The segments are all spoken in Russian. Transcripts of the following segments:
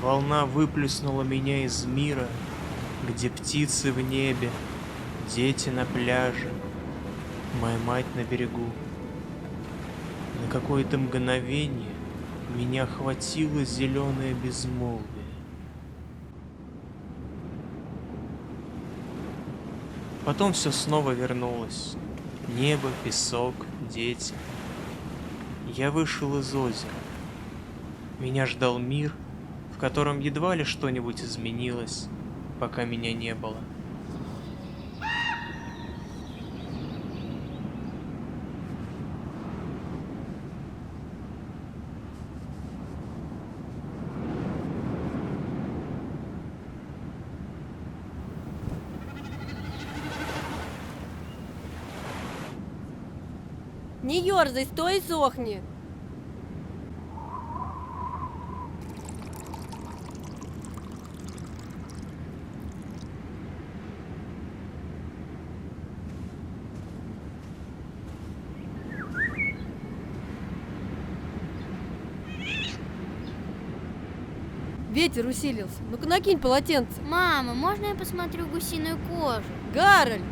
Волна выплеснула меня из мира, где птицы в небе, дети на пляже, моя мать на берегу. На какое-то мгновение меня охватило зеленое безмолвие. Потом все снова вернулось. Небо, песок, дети. Я вышел из озера. Меня ждал мир, в котором едва ли что-нибудь изменилось, пока меня не было. Не ерзай, стой и сохни. Ветер усилился. Ну-ка накинь полотенце. Мама, можно я посмотрю гусиную кожу? Гарольд!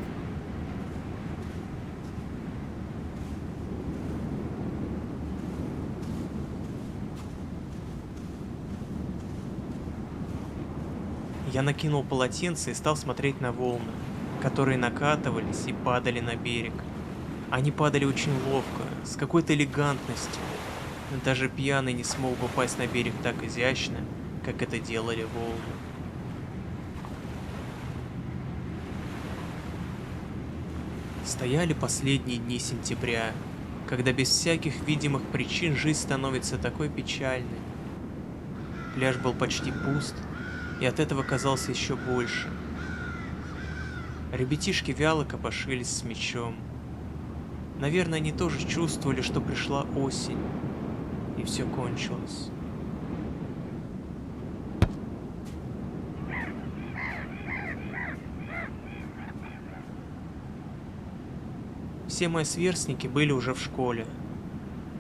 Я накинул полотенце и стал смотреть на волны, которые накатывались и падали на берег. Они падали очень ловко, с какой-то элегантностью. Даже пьяный не смог бы упасть на берег так изящно, как это делали волны. Стояли последние дни сентября, когда без всяких видимых причин жизнь становится такой печальной. Пляж был почти пуст, и от этого казался еще больше. Ребятишки вяло копошились с мячом. Наверное, они тоже чувствовали, что пришла осень, и все кончилось. Все мои сверстники были уже в школе.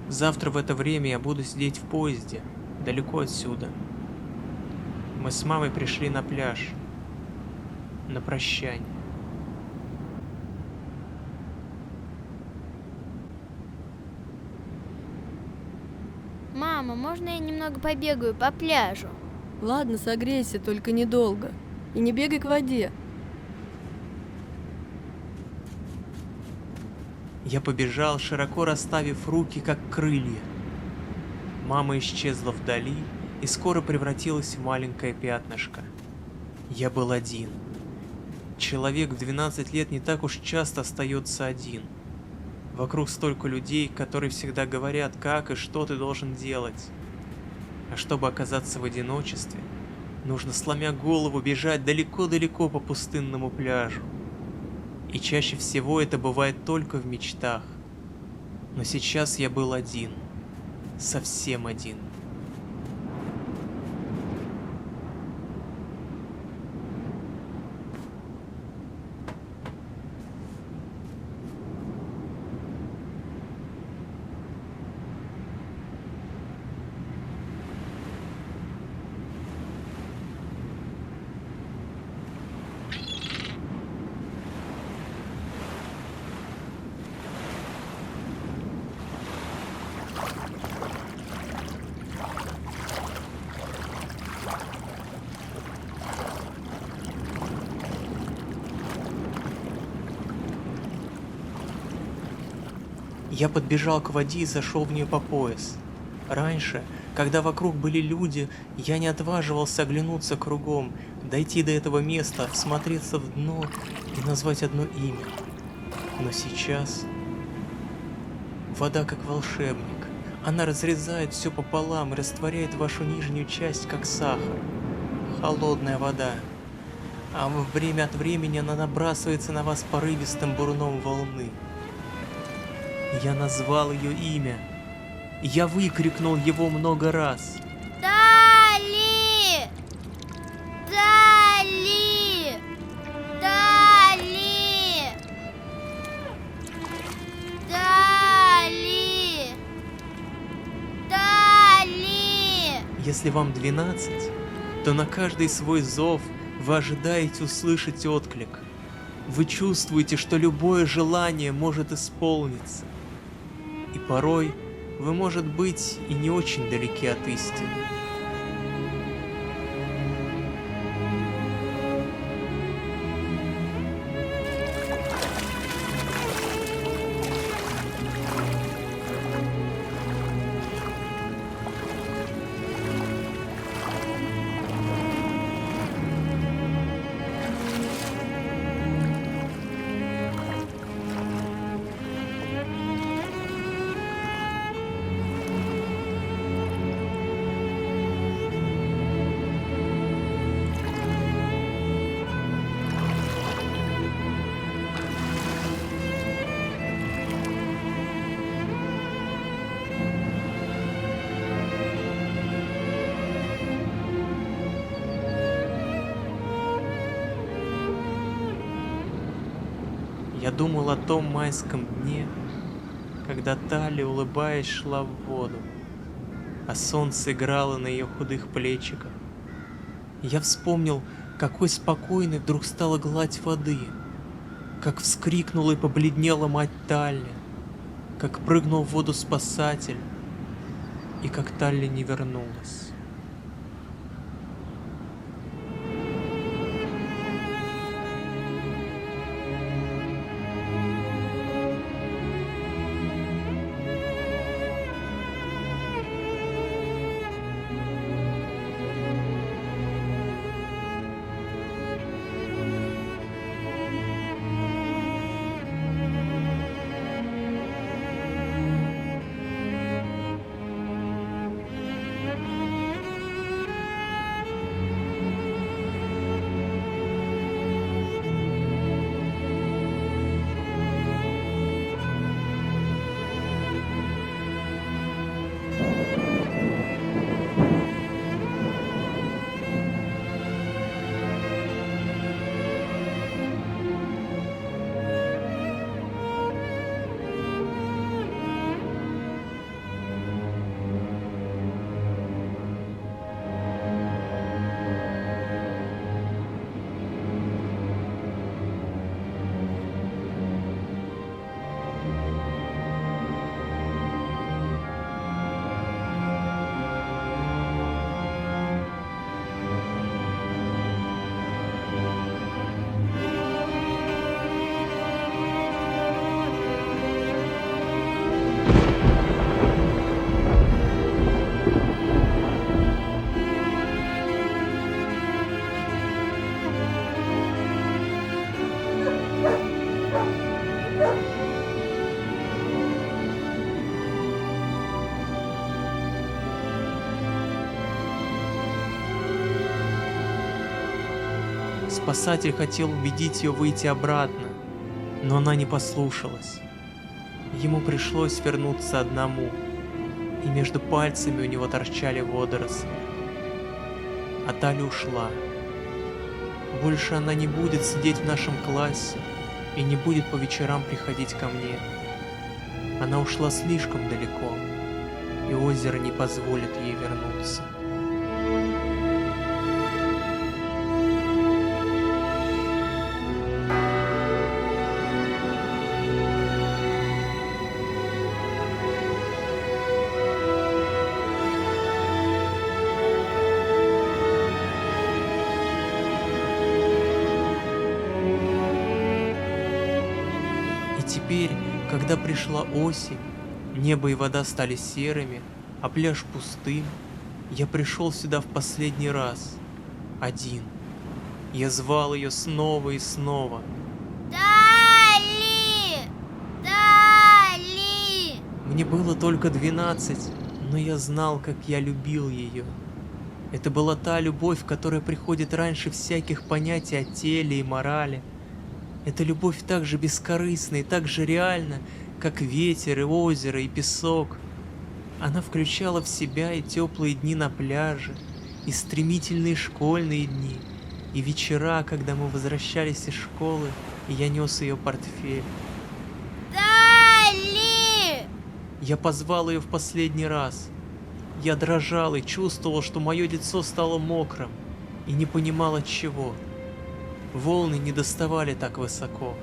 Завтра в это время я буду сидеть в поезде, далеко отсюда. Мы с мамой пришли на пляж, на прощание. Мама, можно я немного побегаю по пляжу? Ладно, согрейся, только недолго. И не бегай к воде. Я побежал, широко расставив руки, как крылья. Мама исчезла вдали и скоро превратилась в маленькое пятнышко. Я был один. Человек в 12 лет не так уж часто остается один. Вокруг столько людей, которые всегда говорят, как и что ты должен делать. А чтобы оказаться в одиночестве, нужно, сломя голову, бежать далеко-далеко по пустынному пляжу. И чаще всего это бывает только в мечтах. Но сейчас я был один. Совсем один. Я подбежал к воде и зашел в нее по пояс. Раньше, когда вокруг были люди, я не отваживался оглянуться кругом, дойти до этого места, всмотреться в дно и назвать одно имя. Но сейчас вода как волшебник. Она разрезает все пополам и растворяет вашу нижнюю часть, как сахар. Холодная вода. А время от времени она набрасывается на вас порывистым бурном волны. Я назвал ее имя. Я выкрикнул его много раз. Дали! Дали! Дали! Дали! Дали! Если вам 12, то на каждый свой зов вы ожидаете услышать отклик. Вы чувствуете, что любое желание может исполниться. И порой вы, может быть, и не очень далеки от истины. Я думал о том майском дне, когда Тали, улыбаясь, шла в воду, а солнце играло на ее худых плечиках. Я вспомнил, какой спокойной вдруг стала гладь воды, как вскрикнула и побледнела мать Талли, как прыгнул в воду спасатель, и как Талли не вернулась. Спасатель хотел убедить ее выйти обратно, но она не послушалась. Ему пришлось вернуться одному, и между пальцами у него торчали водоросли. А Таля ушла. Больше она не будет сидеть в нашем классе и не будет по вечерам приходить ко мне. Она ушла слишком далеко, и озеро не позволит ей вернуться. Теперь, когда пришла осень, небо и вода стали серыми, а пляж пустым, я пришел сюда в последний раз, один. Я звал ее снова и снова. Тали! Тали! Мне было только 12, но я знал, как я любил ее. Это была та любовь, которая приходит раньше всяких понятий о теле и морали. Эта любовь так же бескорыстна и так же реальна, как ветер и озеро и песок. Она включала в себя и теплые дни на пляже, и стремительные школьные дни, и вечера, когда мы возвращались из школы, и я нес ее портфель. Тали! Я позвал ее в последний раз. Я дрожал и чувствовал, что мое лицо стало мокрым. и не понимал от чего. Волны не доставали так высоко.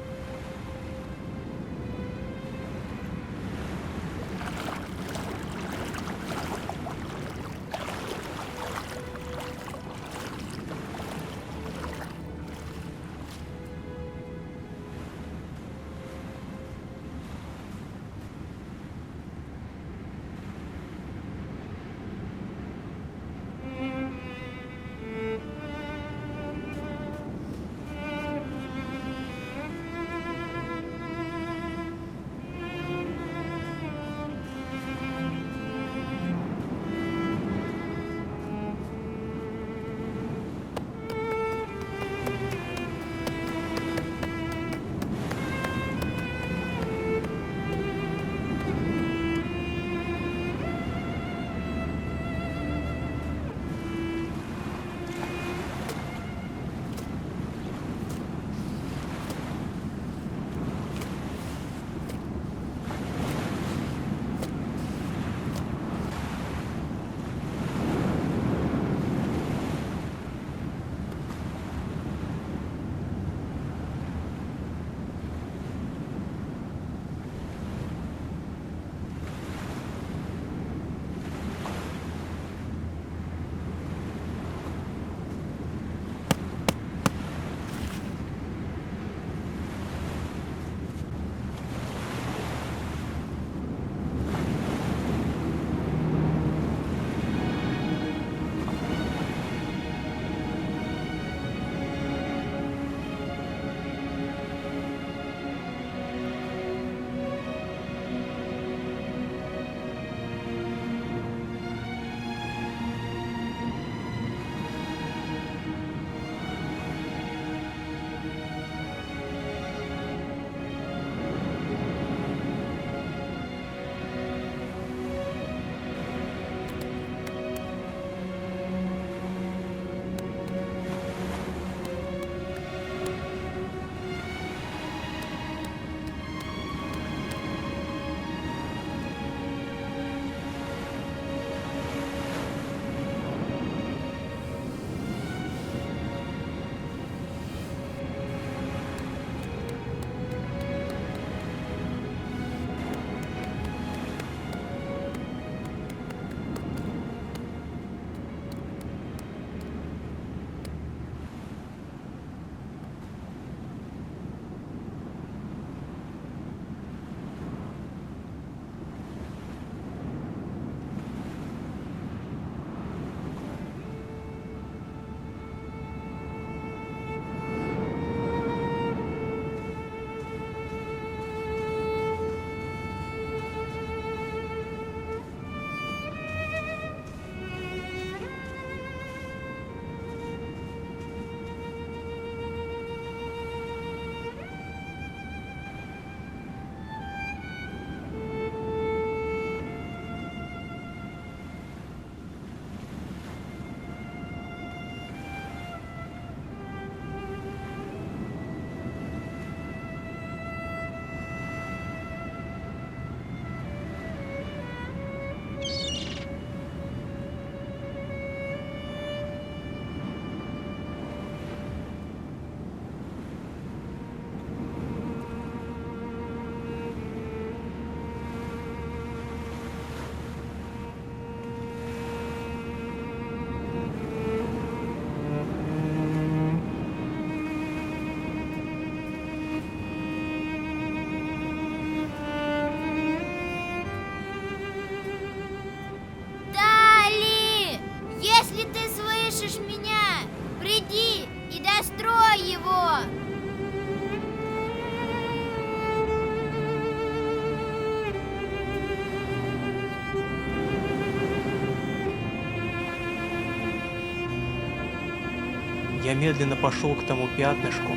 Я медленно пошел к тому пятнышку,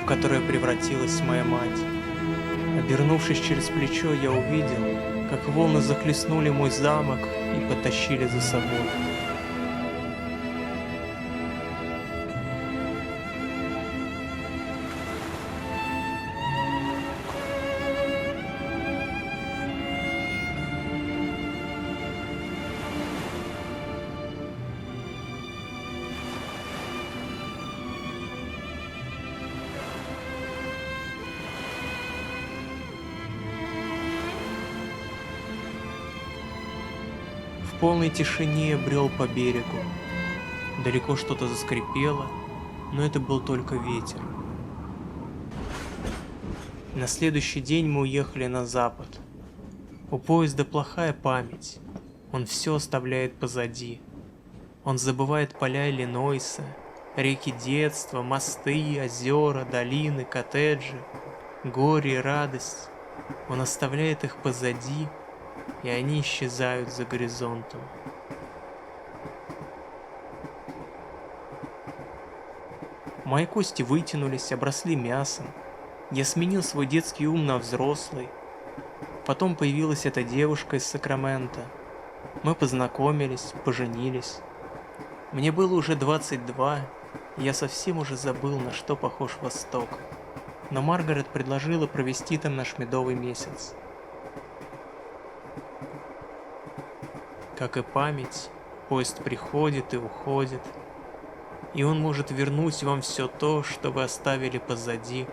в которое превратилась моя мать. Обернувшись через плечо, я увидел, как волны захлестнули мой замок и потащили за собой. полной тишине брел по берегу. Далеко что-то заскрипело, но это был только ветер. На следующий день мы уехали на запад. У поезда плохая память. Он все оставляет позади. Он забывает поля Иллинойса, реки детства, мосты, озера, долины, коттеджи, горе и радость. Он оставляет их позади, и они исчезают за горизонтом. Мои кости вытянулись, обросли мясом. Я сменил свой детский ум на взрослый. Потом появилась эта девушка из Сакрамента. Мы познакомились, поженились. Мне было уже 22, и я совсем уже забыл, на что похож Восток. Но Маргарет предложила провести там наш медовый месяц. Как и память, поезд приходит и уходит, и он может вернуть вам все то, что вы оставили позади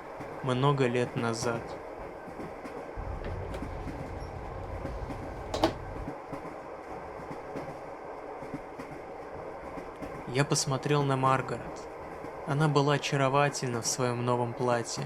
много лет назад. Я посмотрел на Маргарет. Она была очаровательна в своем новом платье.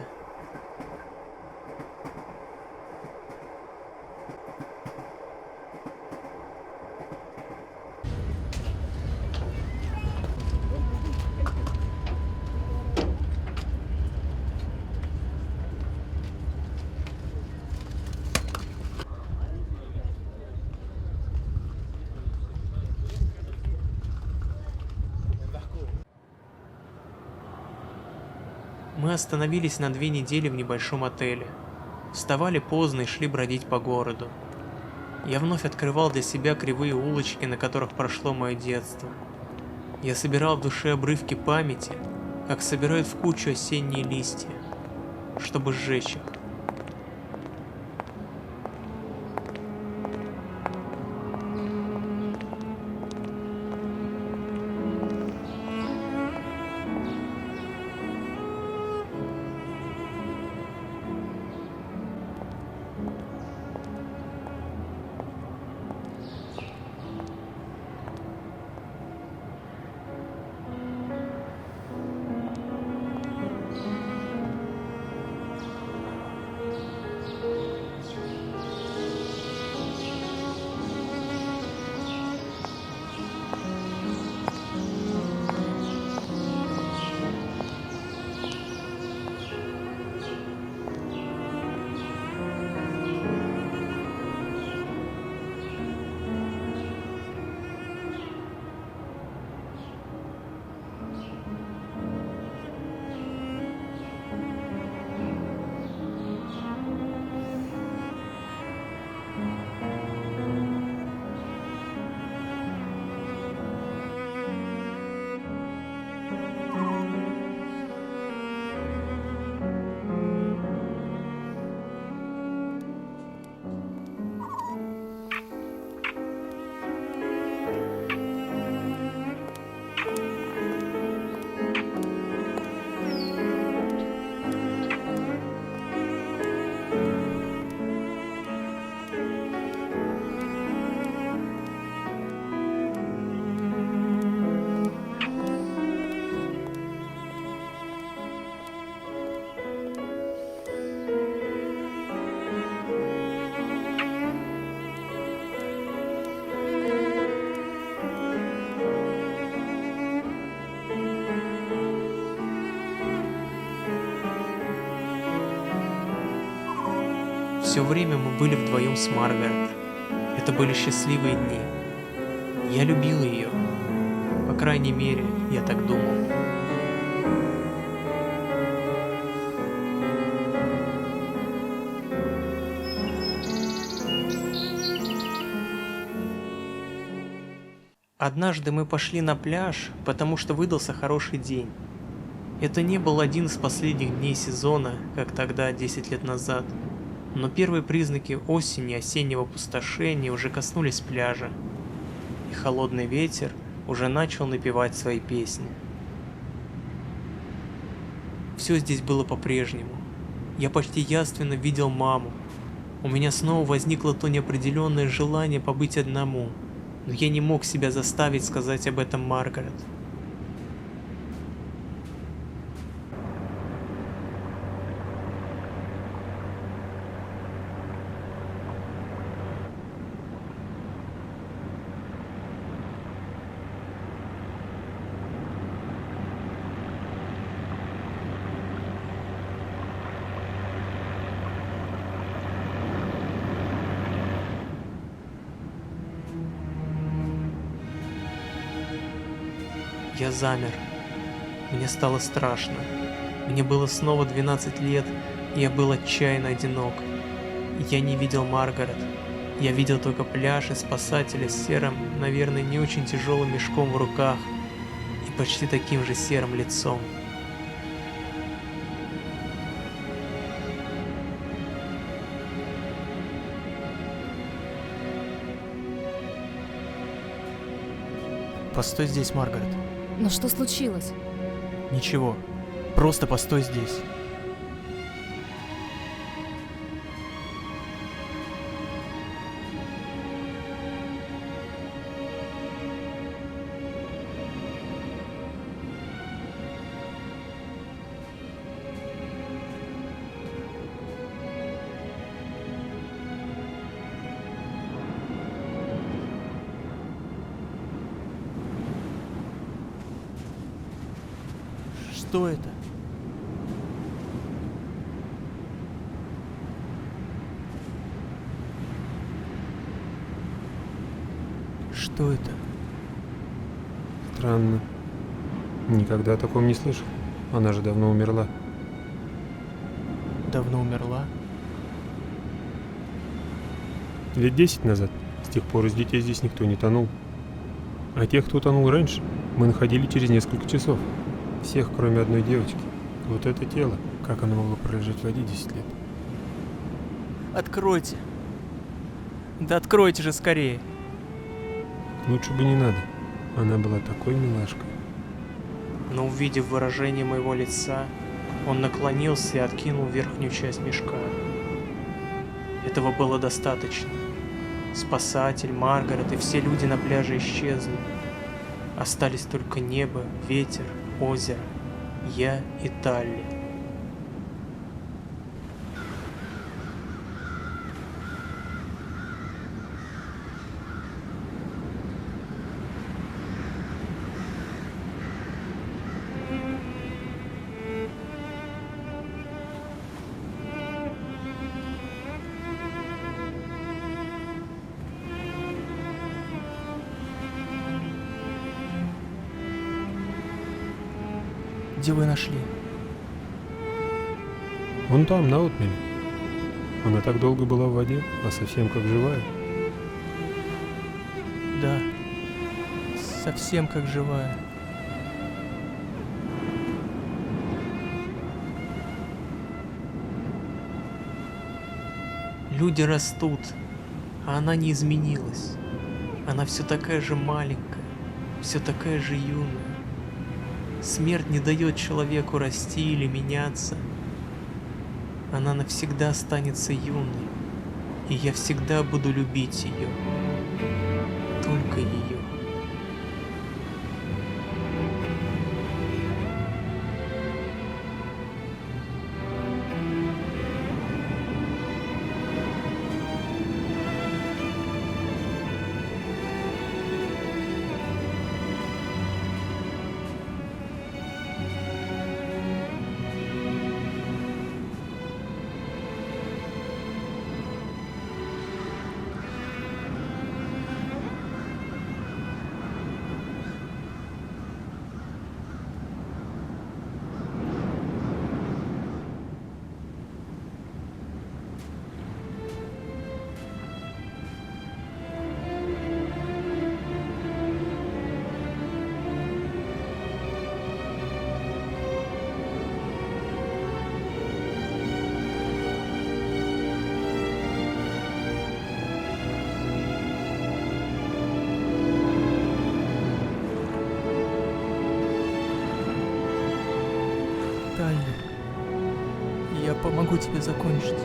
Мы остановились на 2 недели в небольшом отеле. Вставали поздно и шли бродить по городу. Я вновь открывал для себя кривые улочки, на которых прошло мое детство. Я собирал в душе обрывки памяти, как собирают в кучу осенние листья, чтобы сжечь их. Все время мы были вдвоем с Маргарет. Это были счастливые дни. Я любил ее. По крайней мере, я так думал. Однажды мы пошли на пляж, потому что выдался хороший день. Это не был один из последних дней сезона, как тогда, 10 лет назад. Но первые признаки осени и осеннего опустошения уже коснулись пляжа, и холодный ветер уже начал напевать свои песни. Все здесь было по-прежнему. Я почти явственно видел маму. У меня снова возникло то неопределенное желание побыть одному, но я не мог себя заставить сказать об этом Маргарет. Я замер. Мне стало страшно. Мне было снова 12 лет, и я был отчаянно одинок. Я не видел Маргарет. Я видел только пляж и спасателя с серым, наверное, не очень тяжелым мешком в руках и почти таким же серым лицом. Постой здесь, Маргарет. Но что случилось? Ничего. Просто постой здесь. Что это? Что это? Странно. Никогда о таком не слышал. Она же давно умерла. Давно умерла? Лет 10 назад. С тех пор из детей здесь никто не тонул. А тех, кто тонул раньше, мы находили через несколько часов. Всех, кроме одной девочки. Вот это тело. Как оно могло пролежать в воде 10 лет? Откройте. Да откройте же скорее. Лучше бы не надо. Она была такой милашкой. Но увидев выражение моего лица, он наклонился и откинул верхнюю часть мешка. Этого было достаточно. Спасатель, Маргарет и все люди на пляже исчезли. Остались только небо, ветер, озеро, я и Талли. Где вы нашли? Вон там, на отмеле. Она так долго была в воде, а совсем как живая. Да, совсем как живая. Люди растут, а она не изменилась. Она все такая же маленькая, все такая же юная. Смерть не дает человеку расти или меняться. Она навсегда останется юной, и я всегда буду любить ее. Только ее. Талли, я помогу тебе закончить.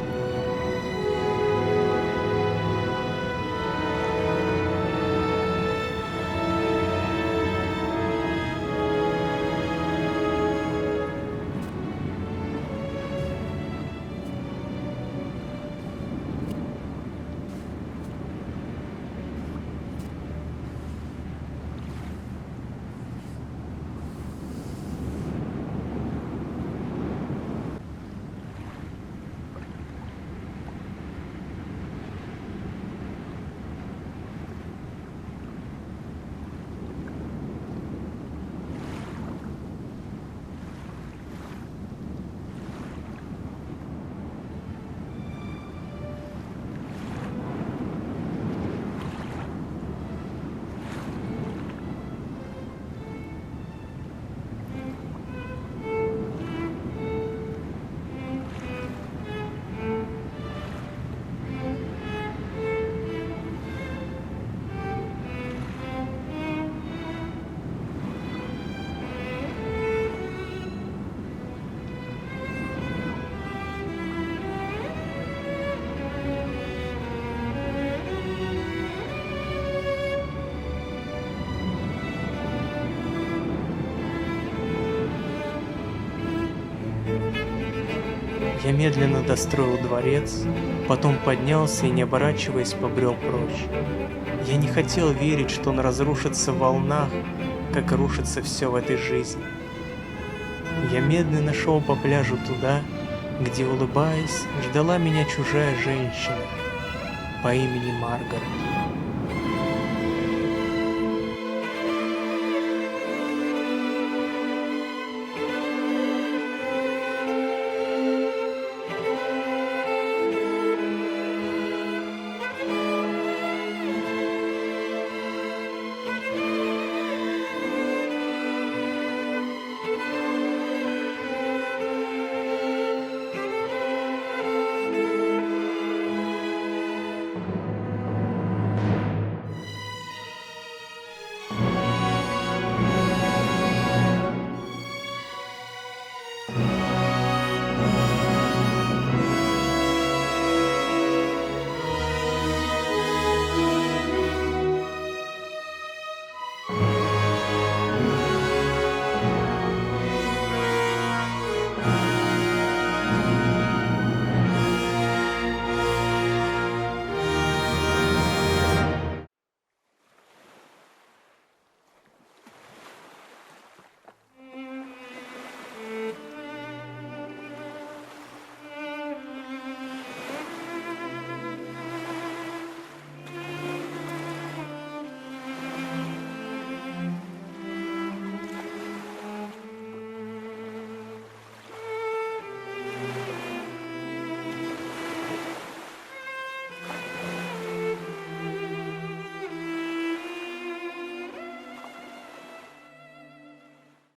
Я медленно достроил дворец, потом поднялся и, не оборачиваясь, побрел прочь. Я не хотел верить, что он разрушится в волнах, как рушится все в этой жизни. Я медленно шел по пляжу туда, где, улыбаясь, ждала меня чужая женщина по имени Маргарет.